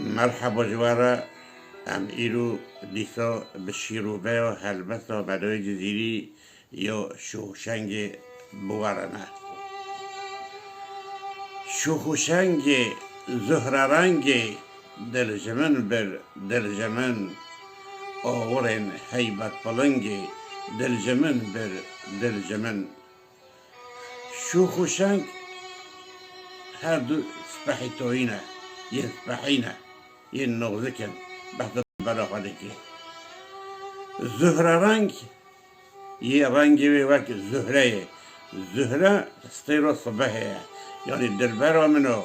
مرحبا جوارا ام ایرو دیسا به شیروبه و هلبسا بدای جزیری یا شوشنگ بوارنه شوخوشنگ زهررنگ دلجمن بر دلجمن آورن حیبت پلنگ دلجمن بر دلجمن شوخوشنگ هر دو سپحی توینه یه سپحینه یه نغزکن بحث برا خالکی زهررنگ یه رنگی وقت زهره زهره ستیرو صبحه یعنی دلبرا منو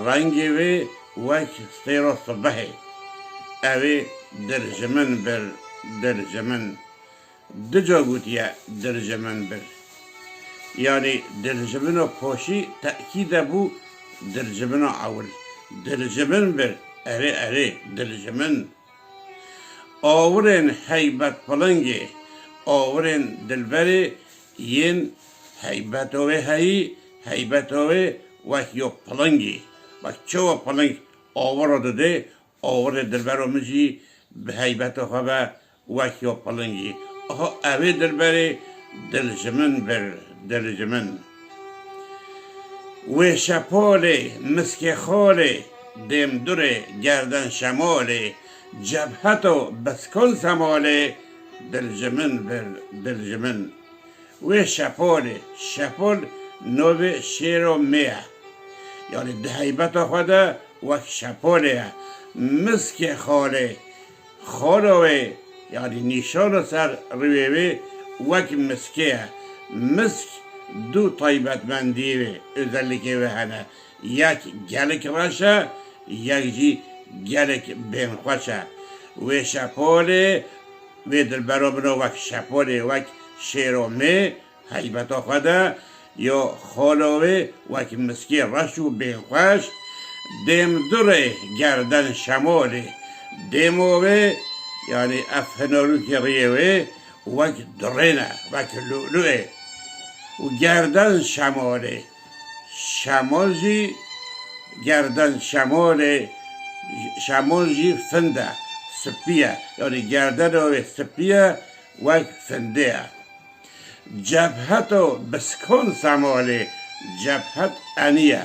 رنگی وقت ستیرو صبحه اوی دلجمن بر دلجمن دجا گوتیه دلجمن بر یعنی دلجمن پاشی تأکید بو دلجمن اول دلجمن بر اره دلجمن آورن حیبت پلنگی آورن دلبری ین حیبتوه هایی حیبتوه وکیو پلنگی وکچو پلنگ آورا داده آور دلبرو مجی به حیبتو خواه وکیو پلنگی آها اوه دلبری دلجمن بر دلجمن و شپاله مسک خاله دم دوره گردن شماله جبهتو بسکن سماله دلجمن بر دلجمن و شپاله شپال نوه شیر و میه یعنی ده حیبتو خوده وک شپاله مسک خاله خالوه یعنی نیشان سر رویوه وک مسکه مسک دو طیبت مندیوه özellikle ve hana یک گلک راشه یک جی گلک بین خوشه و شپاله و دلبرا منو وک شپاله وک شیرومه حیبتا خوده یا خالوه وک مسکی رشو بین خوش دم دوره گردن شماله دموه یعنی افهنارو که ریوه وک درینه وک لولوه و گردن شماله شمال جی گردن شماله شمال جی فنده سپیه یعنی گردن و سپیه و فنده جبهت و بسکن سماله جبهت انیه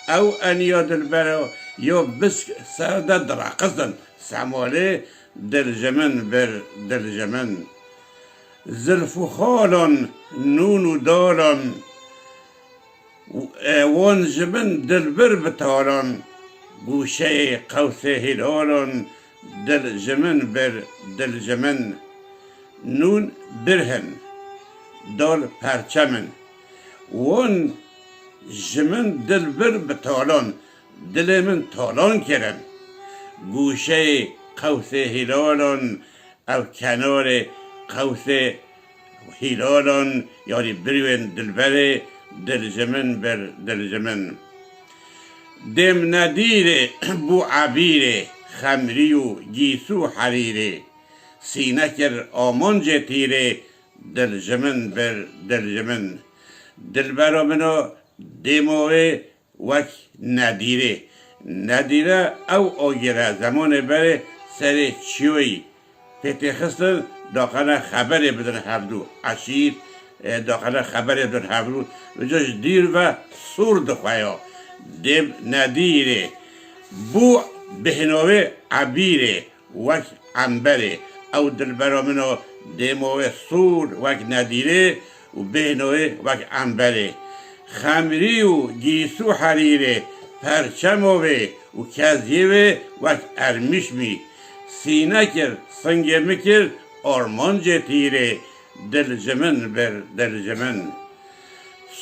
او انیا دلبرو یا بسک سرده دراقصدن سماله دلجمن بر دلجمن زلف و خالان نون و دالان وانجمن دلبر بتالان گوشه قوس هلالان دلجمن بر دلجمن نون برهن دال پرچمن وان جمن دلبر بتالان دل من تالان کرن گوشه قوس هلالان او کنار قوس هلالان یعنی بروین دلبره دلجمن بر دلجمن دم ندیره بو عبیره خمری و گیسو حریره سینه کر آمان جتیره دلجمن بر دلجمن دلبرا منو دموه وک ندیره ندیره او آگیره زمان بره سر چیوی پیتی خستن داخل خبر بدن هر دو عشیر داخل خبر بدن هر دو وجاش دیر و سور دخوایا دم ندیره بو بهنوه عبیره وک عنبره او دلبرا منو دموه سور وک ندیره و بهنوه وک عنبره خمری و گیسو حریره پرچموه و کزیوه وک ارمیشمی سینه کر سنگه مکر آرمان جتیره دلجمن بر دلجمن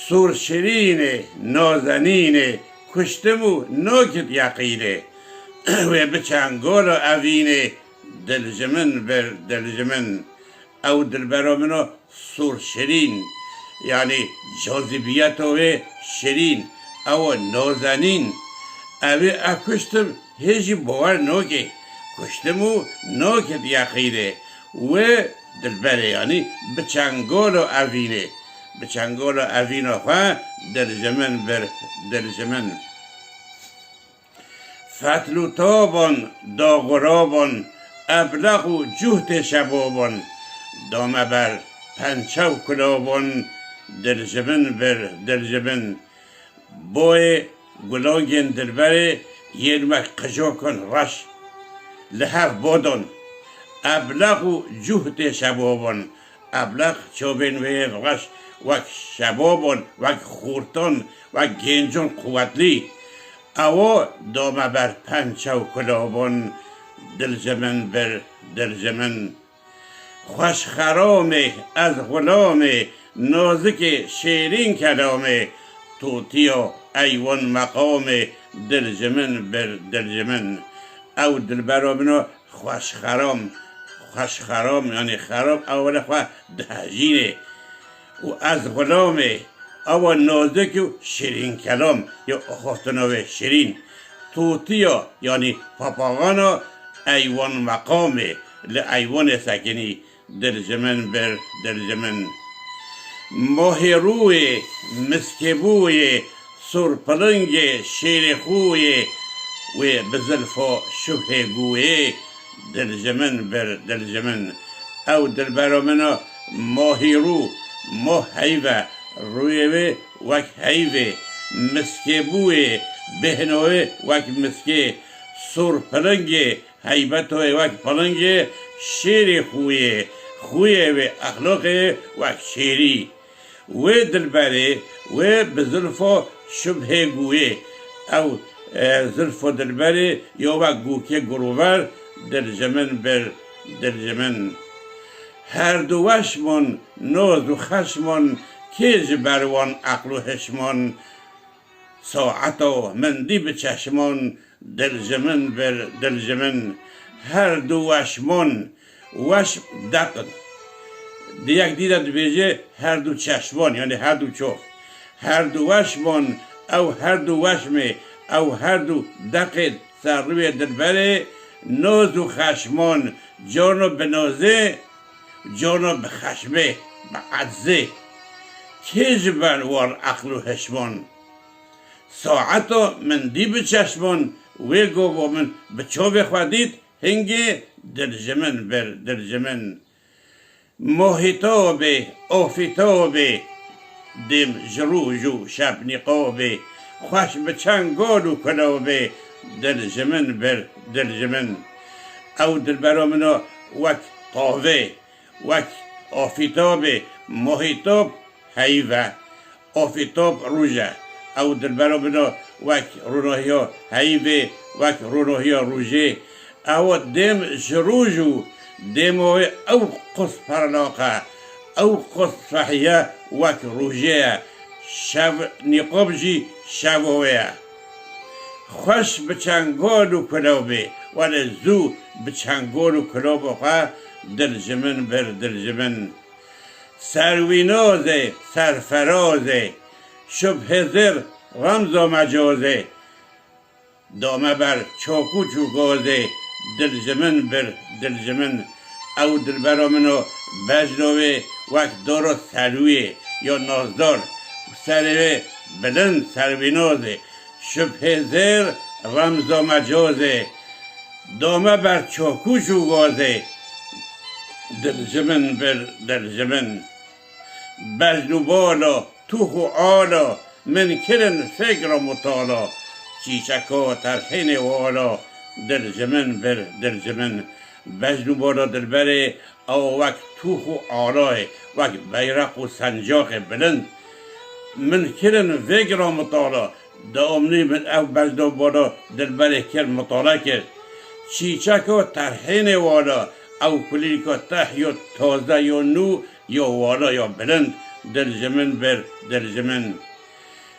سرشرینه نازنینه کشتمو ناکت یقینه و بچنگال اوینه دلجمن بر دلجمن او دلبرا منو سرشرین یعنی جاذبیت و شرین او نازنین اوی اکشتم هیچی باور نوکه کشتمو ناکت یقینه و دلبره یعنی بچنگال و اوینه بچنگال و اوینه خواه دلجمن بر دلجمن فتل و تابان دا غرابان ابلغ و جهد شبابان دامه بر پنچه و کلابان دلجبن بر دلجبن بوی گلانگین دلبر یرمک قجا کن رش لحف بادان ابلغ و جهد شبابان ابلغ چوبین وی رش وک شبابان وک خورتان وک گنجان قوتلی او دامه بر پنچه و کلابان دلجمن بر دلجمن خوش خرامه از غلامه نازک شیرین کلامه توتیا ایوان مقامه دلجمن بر دلجمن او دلبرامنو خوش خرام یعنی خرام اول خواه دهجینه و از غلامه او نازک و شیرین کلام یا خواستناوه شیرین توتیا یعنی پاپاغانا ایوان مقامه لایوان سکنی دلجمن بر دلجمن ماه روی مسکبوی سرپلنگ شیرخوی و بزلفا شبه گوی دلجمن بر دلجمن او دلبرامنا ماهی رو ماه حیوه روی وک حیوه مسکبوی بهنوی وک مسکه سرپلنگ حیبتوی وک پلنگ شیر خویه و اخلاق وک شیری و دلبره و بزلفا شبه گویه او زلفا دلبره یا وک گوکه گروبر دلجمن بر دلجمن هر دو وشمان ناز و خشمان کیج بروان عقل و حشمان ساعتا مندی به چشمان دلجمن بر دلجمن هر دو وشمان وشم دقن دیگه دیده بیجه هر دو چشمان یعنی هر دو چوف هر دو وشمان او هر دو وشمه او هر دو دقت سر روی دلبره ناز و خشمان جانو بنازه جانو بخشمه بعزه کیج بروار عقل و حشمان ساعتا من دی بچشمان و گو من بچو بخوادید هنگه دلجمن بر دلجمن محتابه آفتابه دم جروجو شب نقابه خوش بچنگال و کلابه دلجمن بر دلجمن او دلبرامنا وک طاوه وک آفتابه محتاب حیوه آفتاب روژه او دلبرامنا وک روناهیا حیوه وک روناهیا روژه او دم جروجو دم او قص پرلاقه او قص فحیه وک روژه شب نقاب جی شبوه خوش بچنگال و کلابه ولی زو بچنگال و کلابه خواه دلجمن بر دلجمن سروینازه سرفرازه شبه زر رمز و مجازه دامه بر چاکو چوگازه دلجمن بر دلجمن او دلبرامنو بجنوه وقت دارو سرویه یا نازدار سروه بلند سروینازه شبه زر رمز و مجازه دامه بر چاکو چوگازه دلجمن بر دلجمن بجنو بالا توخ و آلا من کرن فکر و مطالا چیچکا ترحین والا دلجمن بر دلجمن بجنو بالا دلبره او وقت توخ و آلاه وقت بیرق و سنجاق بلند من کرن فکر و مطالا دامنی من او بجنو بالا دلبره کر مطالا کرد چیچکا ترحین والا او کلی که ته یا تازه یا نو یا والا یا بلند دلجمن بر دلجمن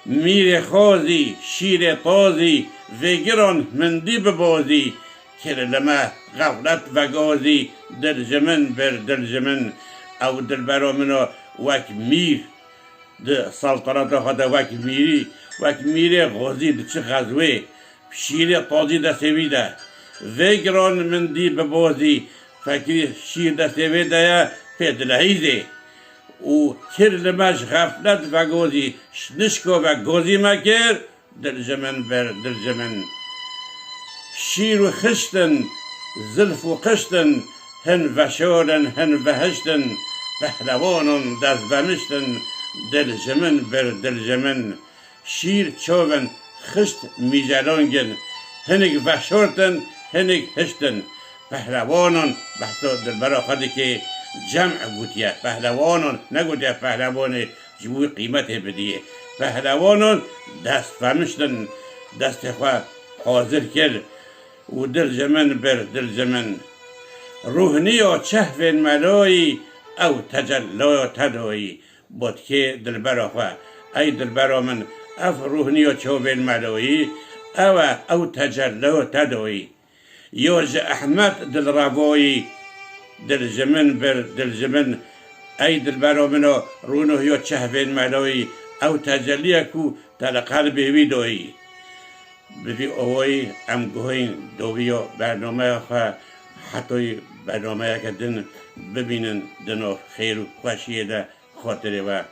میر خازی شیر تازی وگران مندی ببازی کرلمه غفلت و گازی دلجمن بر دلجمن او دلبرامنا وک میر ده سلطنت خدا وک میری وک میر غازی ده چه غزوه شیر تازی ده سویده وگران مندی ببازی فکری شیر ده سویده یا پیدلهیزه و کرلمش غفلت و گازی شنشکا و گازی مکر دلجمن بر دلجمن شیر و خشتن زلف و قشتن هن وشارن هن وهشتن پهلوانان دست بمشتن دل جمن بر دل جمن شیر چاون خشت میجلانگن هنگ وشارتن هنگ هشتن پهلوانان بحثا دلبرا خودی که جمع گوتیه پهلوانان نگوتیه پهلوان جبوی قیمت بدیه پهلوانان دست فهمشتن دست خواه حاضر کرد و دل جمن بر دل جمن روحنی و چهف ملایی او تجلا تدایی بود که دلبرا خواه ای دلبرا من اف روحنی و چهف ملایی او تجلا تدایی یوز احمد دل روایی دل جمن بر دل جمن ای دلبرا منو رونه یا چهف ملایی او تجلیه کو تل قلب ویدایی بدی اوی ام گوین دویو برنامه خواه حتی برنامه که دن ببینن دنو خیر و خوشیه ده خاطره و